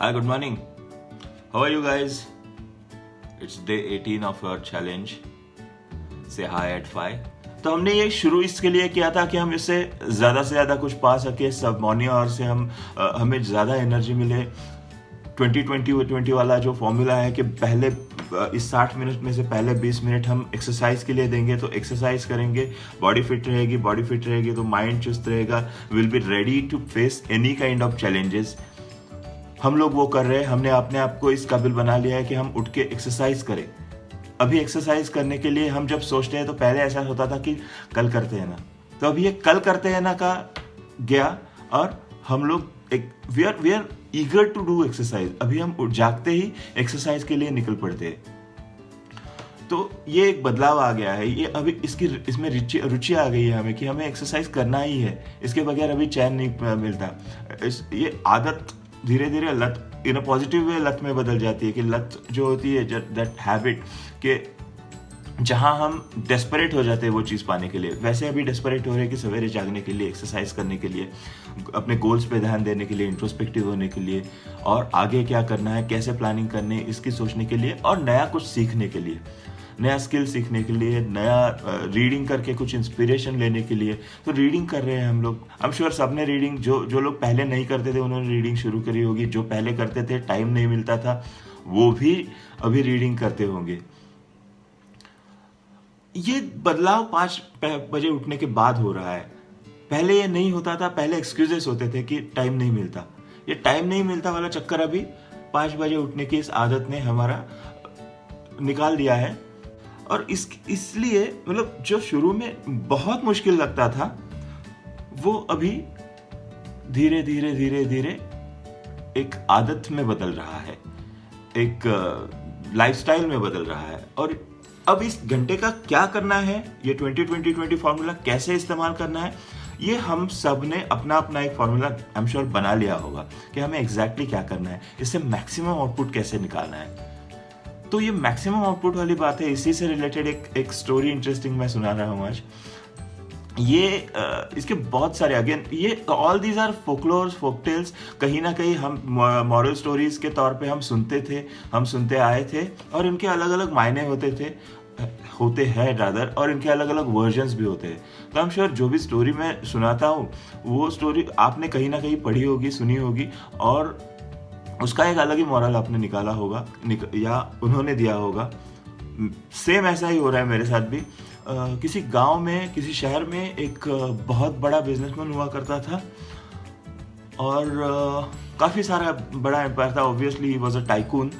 Hi, good morning. How are you guys? It's day 18 of our challenge. Say hi at 5. तो हमने ये शुरू इसके लिए किया था कि हम इससे ज़्यादा से ज़्यादा कुछ पा सके, सब मॉर्निंग आवर से हमें ज़्यादा एनर्जी मिले। 20-20-20 वाला जो फॉर्मूला है कि पहले इस 60 मिनट में से पहले 20 मिनट हम एक्सरसाइज के लिए देंगे, तो एक्सरसाइज करेंगे, बॉडी फिट रहेगी तो माइंड चुस्त रहेगा, will be ready to face any kind of challenges. हम लोग वो कर रहे हैं, हमने अपने आप को इस काबिल बना लिया है कि हम उठ के एक्सरसाइज करें। अभी एक्सरसाइज करने के लिए हम जब सोचते हैं तो पहले ऐसा होता था कि कल करते हैं ना, तो अभी ये कल करते हैं ना का गया और हम लोग we are eager to do exercise. अभी हम जागते ही एक्सरसाइज के लिए निकल पड़ते हैं। तो ये एक बदलाव आ गया है, ये अभी इसमें रुचि आ गई है हमें कि हमें एक्सरसाइज करना ही है, इसके बगैर अभी चैन नहीं मिलता। ये आदत धीरे धीरे लत इन अ पॉजिटिव वे लत में बदल जाती है कि लत जो होती है दैट हैबिट के जहां हम डेस्परेट हो जाते हैं वो चीज़ पाने के लिए, वैसे अभी डेस्परेट हो रहे हैं कि सवेरे जागने के लिए, एक्सरसाइज करने के लिए, अपने गोल्स पे ध्यान देने के लिए, इंट्रोस्पेक्टिव होने के लिए और आगे क्या करना है, कैसे प्लानिंग करनी है, इसकी सोचने के लिए और नया कुछ सीखने के लिए, नया स्किल सीखने के लिए, नया रीडिंग करके कुछ इंस्पिरेशन लेने के लिए। तो रीडिंग कर रहे हैं हम लोग। आई एम श्योर सबने रीडिंग, जो लोग पहले नहीं करते थे उन्होंने रीडिंग शुरू करी होगी, जो पहले करते थे टाइम नहीं मिलता था वो भी अभी रीडिंग करते होंगे। ये बदलाव 5 बजे उठने के बाद हो रहा है। पहले ये नहीं होता था, पहले एक्सक्यूजेस होते थे कि टाइम नहीं मिलता। ये टाइम नहीं मिलता वाला चक्कर अभी 5 बजे उठने की इस आदत ने हमारा निकाल दिया है। और इसलिए मतलब जो शुरू में बहुत मुश्किल लगता था वो अभी धीरे धीरे धीरे धीरे एक आदत में बदल रहा है, एक लाइफस्टाइल में बदल रहा है। और अब इस घंटे का क्या करना है, ये 20-20-20 फॉर्मूला कैसे इस्तेमाल करना है, ये हम सब ने अपना अपना एक फॉर्मूला आई एम श्योर बना लिया होगा कि हमें एग्जैक्टली क्या करना है, इससे मैक्सिमम आउटपुट कैसे निकालना है। तो ये मैक्सिमम आउटपुट वाली बात है, इसी से रिलेटेड एक स्टोरी इंटरेस्टिंग मैं सुना रहा हूँ आज। ये इसके बहुत सारे, अगेन ये all these are folklores, folk tales. कहीं ना कहीं हम मॉरल स्टोरीज के तौर पे हम सुनते आए थे और इनके अलग अलग मायने होते हैं रादर, और इनके अलग अलग वर्जन्स भी होते हैं। तो आई एम श्योर जो भी स्टोरी मैं सुनाता हूँ वो स्टोरी आपने कहीं ना कहीं पढ़ी होगी, सुनी होगी और उसका एक अलग ही मॉरल आपने निकाला होगा या उन्होंने दिया होगा। सेम ऐसा ही हो रहा है मेरे साथ भी। किसी गांव में, किसी शहर में एक बहुत बड़ा बिजनेसमैन हुआ करता था और काफ़ी सारा बड़ा एम्पायर था। Obviously he was a tycoon.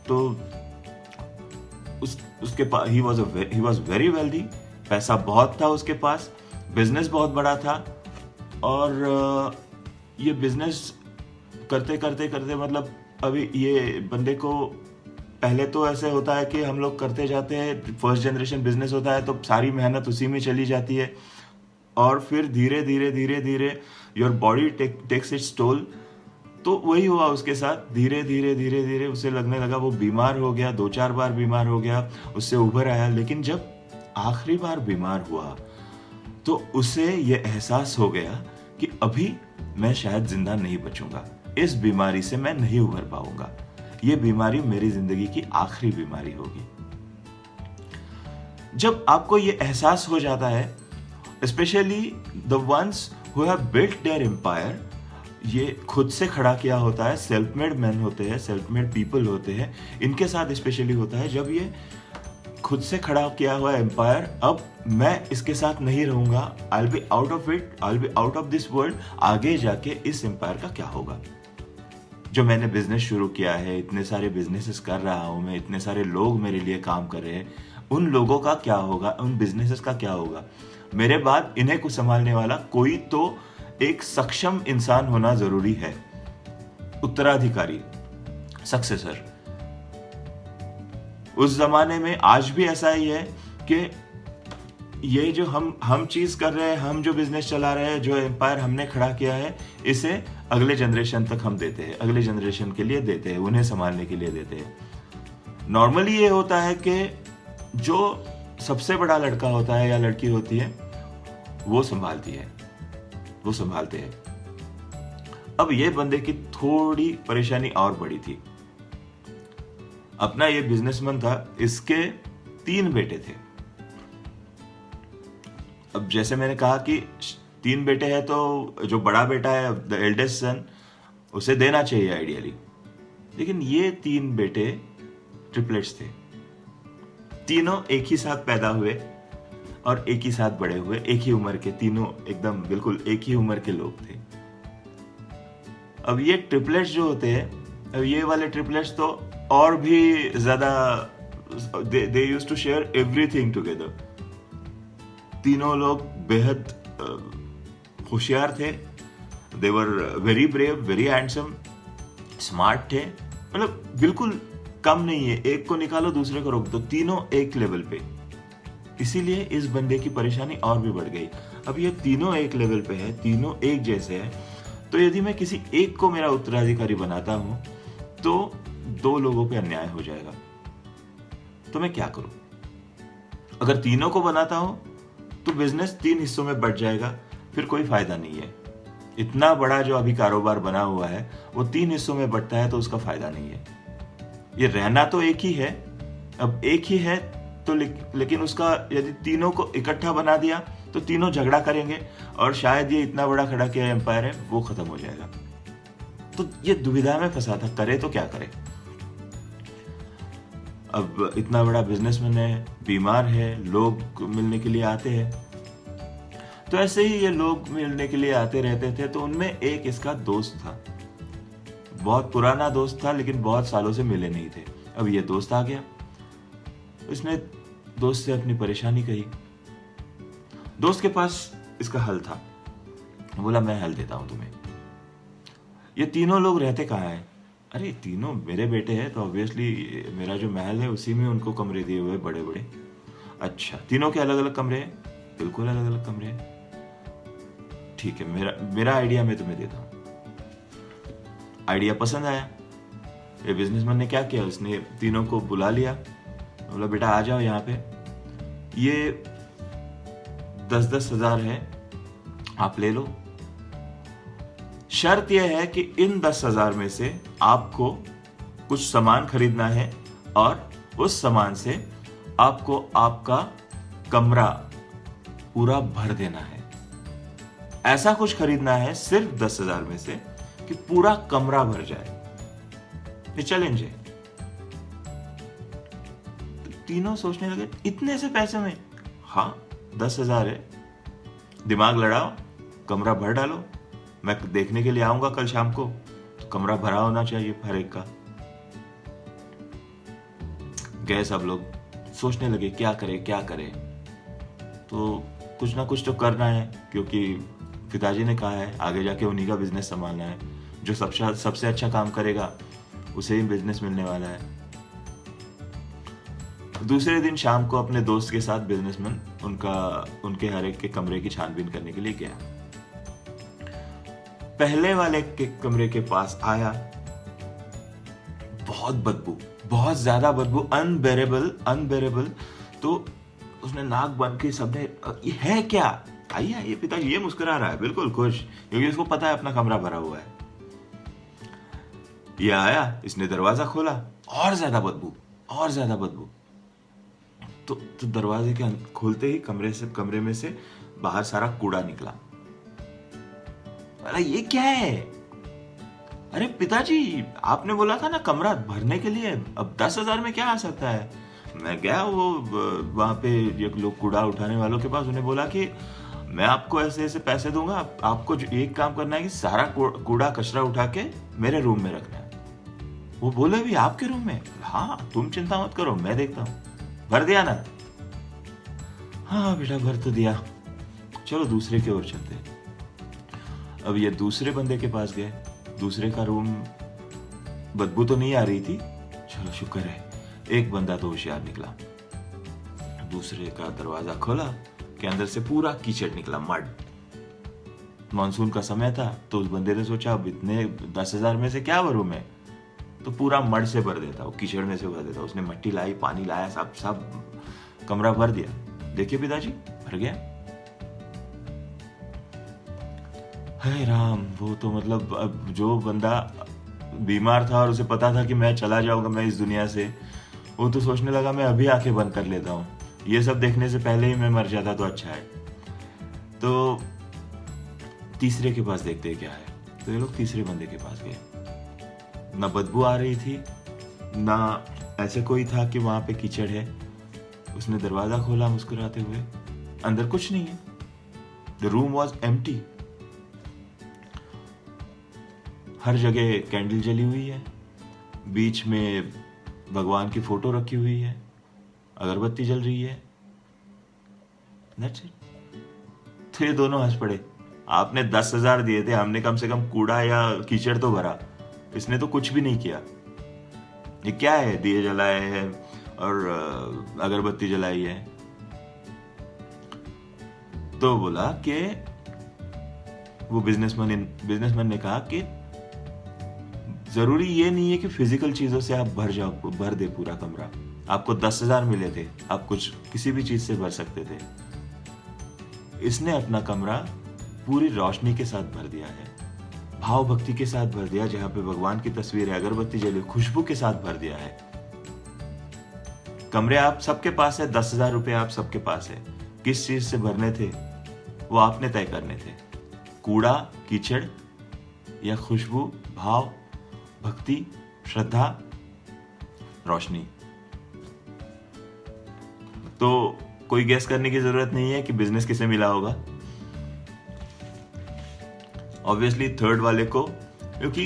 तो उसके पास ही वाज वेरी वेल्दी, पैसा बहुत था उसके पास, बिजनेस बहुत बड़ा था। और ये बिजनेस करते करते करते मतलब अभी ये बंदे को, पहले तो ऐसे होता है कि हम लोग करते जाते हैं, फर्स्ट जनरेशन बिजनेस होता है तो सारी मेहनत उसी में चली जाती है और फिर धीरे धीरे धीरे धीरे your body takes its toll. तो वही हुआ उसके साथ, धीरे धीरे धीरे धीरे उसे लगने लगा, वो बीमार हो गया, 2-4 बार बीमार हो गया, उससे उभर आया। लेकिन जब आखिरी बार बीमार हुआ तो उसे ये एहसास हो गया कि अभी मैं शायद जिंदा नहीं बचूंगा, इस बीमारी से मैं नहीं उभर पाऊंगा, ये बीमारी मेरी जिंदगी की आखिरी बीमारी होगी। जब आपको ये एहसास हो जाता है, especially the ones who have built their empire, ये खुद से खड़ा किया होता है, सेल्फ मेड मैन होते हैं, सेल्फ मेड पीपल होते हैं, इनके साथ स्पेशली होता है जब ये खुद से खड़ा किया हुआ एम्पायर, अब मैं इसके साथ नहीं रहूंगा, I will be out of it, I will be out of this world, आगे जाके इस एम्पायर का क्या होगा। जो मैंने बिजनेस शुरू किया है, इतने सारे बिजनेसेस कर रहा हूं मैं, इतने सारे लोग मेरे लिए काम कर रहे हैं, उन लोगों का क्या होगा, उन बिजनेसेस का क्या होगा। मेरे बाद इन्हें कुछ संभालने वाला कोई तो एक सक्षम इंसान होना जरूरी है, उत्तराधिकारी, सक्सेसर। उस जमाने में आज भी ऐसा ही है कि ये जो हम चीज कर रहे हैं, हम जो बिजनेस चला रहे हैं, जो एम्पायर हमने खड़ा किया है, इसे अगले जनरेशन तक हम देते हैं, अगले जनरेशन के लिए देते हैं, उन्हें संभालने के लिए देते हैं। नॉर्मली ये होता है कि जो सबसे बड़ा लड़का होता है या लड़की होती है वो संभालती है, वो संभालते हैं। अब ये बंदे की थोड़ी परेशानी और बड़ी थी। अपना ये बिजनेसमैन था, इसके 3 बेटे थे। अब जैसे मैंने कहा कि 3 बेटे हैं तो जो बड़ा बेटा है, द एल्डेस्ट सन, उसे देना चाहिए आइडियली। लेकिन ये 3 बेटे ट्रिपलेट्स थे, तीनों एक ही साथ पैदा हुए और एक ही साथ बड़े हुए, एक ही उम्र के, तीनों एकदम बिल्कुल एक ही उम्र के लोग थे। अब ये ट्रिपलेट्स जो होते हैं, अब ये वाले ट्रिपलेट्स तो और भी ज्यादा, they used to share everything together. तीनों लोग बेहद होशियार थे, they were very brave, very handsome, smart थे, मतलब बिल्कुल कम नहीं है। एक को निकालो दूसरे को रोक दो, तीनों एक लेवल पे। इसीलिए इस बंदे की परेशानी और भी बढ़ गई। अब ये तीनों एक लेवल पे है, तीनों एक जैसे हैं, तो यदि मैं किसी एक को मेरा उत्तराधिकारी बनाता हूं तो 2 लोगों पे अन्याय हो जाएगा। तो मैं क्या करूं? अगर तीनों को बनाता हूं तो बिजनेस 3 हिस्सों में बंट जाएगा, फिर कोई फायदा नहीं है। इतना बड़ा जो अभी कारोबार बना हुआ है वो 3 हिस्सों में बंटता है तो उसका फायदा नहीं है। ये रहना तो एक ही है, अब एक ही है तो लेकिन उसका यदि तीनों को इकट्ठा बना दिया तो तीनों झगड़ा करेंगे और शायद ये इतना बड़ा खड़ा किया एम्पायर है वो खत्म हो जाएगा। तो ये दुविधा में फंसा था, करे तो क्या करे। अब इतना बड़ा बिजनेसमैन है, बीमार है, लोग मिलने के लिए आते हैं, तो ऐसे ही ये लोग मिलने के लिए आते रहते थे। तो उनमें एक इसका दोस्त था, बहुत पुराना दोस्त था, लेकिन बहुत सालों से मिले नहीं थे। अब ये दोस्त आ गया, इसने दोस्त से अपनी परेशानी कही। दोस्त के पास इसका हल था, बोला मैं हल देता हूं तुम्हें। ये तीनों लोग रहते कहाँ हैं? अरे तीनों मेरे बेटे हैं, तो ऑब्वियसली मेरा जो महल है उसी में उनको कमरे दिए हुए बड़े बड़े। अच्छा, तीनों के अलग अलग कमरे हैं? बिल्कुल अलग अलग कमरे हैं। ठीक है, मेरा आइडिया मैं तुम्हें देता हूं। आइडिया पसंद आया। ये बिजनेसमैन ने क्या किया, उसने तीनों को बुला लिया, बोला बेटा आ जाओ यहाँ पे, ये 10-10 हजार है, आप ले लो। शर्त यह है कि इन 10 हजार में से आपको कुछ सामान खरीदना है और उस सामान से आपको आपका कमरा पूरा भर देना है। ऐसा कुछ खरीदना है सिर्फ 10 हजार में से कि पूरा कमरा भर जाए। ये चैलेंज है। तो तीनों सोचने लगे इतने से पैसे में? हाँ 10 हजार है, दिमाग लड़ाओ, कमरा भर डालो। मैं देखने के लिए आऊंगा कल शाम को, तो कमरा भरा होना चाहिए हर एक का। गए सब लोग, सोचने लगे क्या करे क्या करे। तो कुछ ना कुछ तो करना है, क्योंकि पिताजी ने कहा है आगे जाके उन्हीं का बिजनेस संभालना है। जो सबसे अच्छा काम करेगा उसे ही बिजनेस मिलने वाला है। दूसरे दिन शाम को अपने दोस्त के साथ बिजनेसमैन उनके हर एक के कमरे की छानबीन करने के लिए गया। पहले वाले के कमरे के पास आया, बहुत बदबू, बहुत ज्यादा बदबू, अनबेरेबल। तो उसने नाक बंद के, सबने ये है क्या? आइए पिताजी, ये मुस्कुरा रहा है बिल्कुल खुश, क्योंकि उसको पता है अपना कमरा भरा हुआ है। ये आया, इसने दरवाजा खोला, और ज्यादा बदबू। तो दरवाजे के खोलते ही कमरे में से बाहर सारा कूड़ा निकला। अरे ये क्या है? अरे पिताजी आपने बोला था ना कमरा भरने के लिए, अब 10 हजार में क्या आ सकता है? मैं गया वो वहां पे ये लोग कूड़ा उठाने वालों के पास, उन्हें बोला कि मैं आपको ऐसे पैसे दूंगा, आपको एक काम करना है कि सारा कूड़ा कचरा उठा के मेरे रूम में रखना है। वो बोले भी आपके रूम में? हाँ तुम चिंता मत करो, मैं देखता हूँ। भर दिया ना? हाँ बेटा भर तो दिया, चलो दूसरे की ओर चलते हैं। अब ये दूसरे बंदे के पास गए, दूसरे का रूम, बदबू तो नहीं आ रही थी, चलो शुक्र है, एक बंदा तो होशियार निकला। दूसरे का दरवाजा खोला कि अंदर से पूरा कीचड़ निकला, मड। मानसून का समय था, तो उस बंदे ने सोचा अब इतने 10 हजार में से क्या भरूं मैं, तो पूरा मड से भर देता हूं, कीचड़ में से भर देता हूं। उसने मिट्टी लाई, पानी लाया, सब कमरा भर दिया। देखिए पिताजी भर गया। हे राम, वो तो मतलब अब जो बंदा बीमार था और उसे पता था कि मैं चला जाऊंगा मैं इस दुनिया से, वो तो सोचने लगा मैं अभी आंखें बंद कर लेता हूँ, ये सब देखने से पहले ही मैं मर जाता तो अच्छा है। तो तीसरे के पास देखते हैं क्या है। तो ये लोग तीसरे बंदे के पास गए। ना बदबू आ रही थी, ना ऐसे कोई था कि वहां पे कीचड़ है। उसने दरवाजा खोला मुस्कुराते हुए, अंदर कुछ नहीं है। The room was empty. हर जगह कैंडल जली हुई है, बीच में भगवान की फोटो रखी हुई है, अगरबत्ती जल रही है। That's it. तो ये दोनों हंस पड़े। आपने 10,000 दिए थे, हमने कम से कम कूड़ा या कीचड़ तो भरा, इसने तो कुछ भी नहीं किया। ये क्या है, दिए जलाए हैं और अगरबत्ती जलाई है। तो बोला कि वो बिजनेसमैन ने कहा कि जरूरी ये नहीं है कि फिजिकल चीजों से आप भर दे पूरा कमरा। आपको 10,000 मिले थे, आप कुछ किसी भी चीज से भर सकते थे। इसने अपना कमरा पूरी रोशनी के साथ भर दिया है, भाव भक्ति के साथ भर दिया, जहां पे भगवान की तस्वीर है, अगरबत्ती जली, खुशबू के साथ भर दिया है। कमरे आप सबके पास है, 10,000 रुपए आप सबके पास है। किस चीज से भरने थे वो आपने तय करने थे, कूड़ा कीचड़ या खुशबू, भाव भक्ति, श्रद्धा, रोशनी। तो कोई गेस करने की जरूरत नहीं है कि बिजनेस किसे मिला होगा। ऑब्वियसली थर्ड वाले को, क्योंकि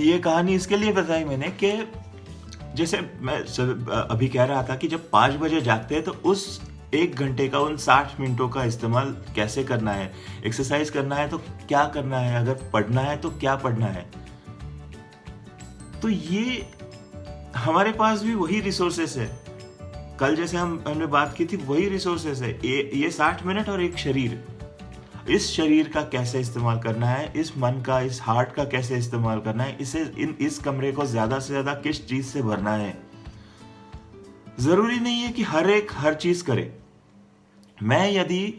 ये कहानी इसके लिए बताई मैंने कि जैसे मैं अभी कह रहा था कि जब 5 बजे जागते हैं तो उस 1 घंटे का, उन 60 मिनटों का इस्तेमाल कैसे करना है। एक्सरसाइज करना है तो क्या करना है, अगर पढ़ना है तो क्या पढ़ना है। तो ये हमारे पास भी वही रिसोर्सेस है। कल जैसे हमने बात की थी, वही रिसोर्सेस है। ये 60 मिनट और एक शरीर। इस शरीर का कैसे इस्तेमाल करना है, इस मन का, इस हार्ट का कैसे इस्तेमाल करना है, इस कमरे को ज्यादा से ज्यादा किस चीज से भरना है। जरूरी नहीं है कि हर चीज करे। मैं यदि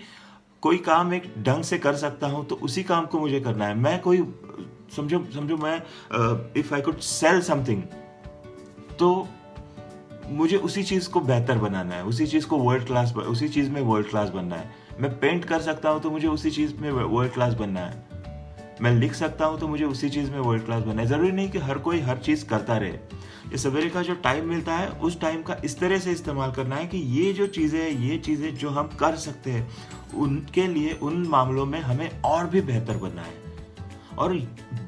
कोई काम एक ढंग से कर सकता हूं तो उसी काम को मुझे करना है। मैं कोई समझो मैं if I could sell something, तो मुझे उसी चीज को बेहतर बनाना है, उसी चीज में वर्ल्ड क्लास बनना है। मैं पेंट कर सकता हूं तो मुझे उसी चीज में वर्ल्ड क्लास बनना है। मैं लिख सकता हूं तो मुझे उसी चीज में वर्ल्ड क्लास बनना है। जरूरी नहीं कि हर कोई हर चीज करता रहे। ये सवेरे का जो टाइम मिलता है, उस टाइम का इस तरह से इस्तेमाल करना है कि ये चीजें जो हम कर सकते हैं, उनके लिए, उन मामलों में हमें और भी बेहतर बनना है। और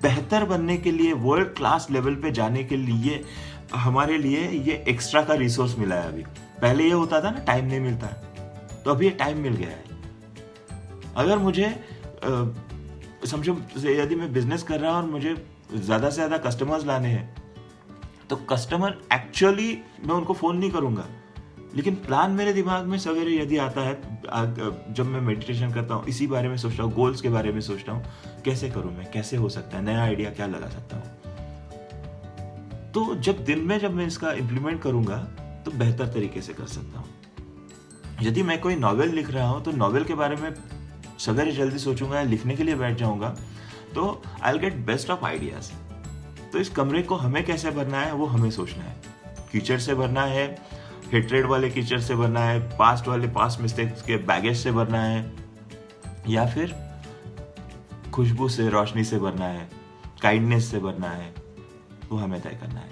बेहतर बनने के लिए, वर्ल्ड क्लास लेवल पे जाने के लिए हमारे लिए ये एक्स्ट्रा का रिसोर्स मिला है। अभी पहले ये होता था ना, टाइम नहीं मिलता है, तो अभी ये टाइम मिल गया है। अगर मुझे समझो यदि मैं बिजनेस कर रहा हूं और मुझे ज्यादा से ज्यादा कस्टमर्स लाने हैं, तो कस्टमर एक्चुअली मैं उनको फोन नहीं करूंगा, लेकिन प्लान मेरे दिमाग में सवेरे यदि आता है, जब मैं मेडिटेशन करता हूँ, इसी बारे में सोचता हूँ, गोल्स के बारे में सोचता हूँ, कैसे करूं मैं, कैसे हो सकता है, नया आइडिया क्या लगा सकता हूँ। तो जब मैं इसका इम्प्लीमेंट करूंगा तो बेहतर तरीके से कर सकता हूँ। यदि मैं कोई नॉवेल लिख रहा हूँ तो नॉवेल के बारे में सवेरे जल्दी सोचूंगा, लिखने के लिए बैठ जाऊंगा, तो I will get best of ideas. तो इस कमरे को हमें कैसे भरना है वो हमें सोचना है। कीचड़ से भरना है, हेट्रेड वाले कीचड़ से भरना है, पास्ट मिस्टेक्स के बैगेज से भरना है, या फिर खुशबू से, रोशनी से भरना है, काइंडनेस से भरना है, वो हमें तय करना है।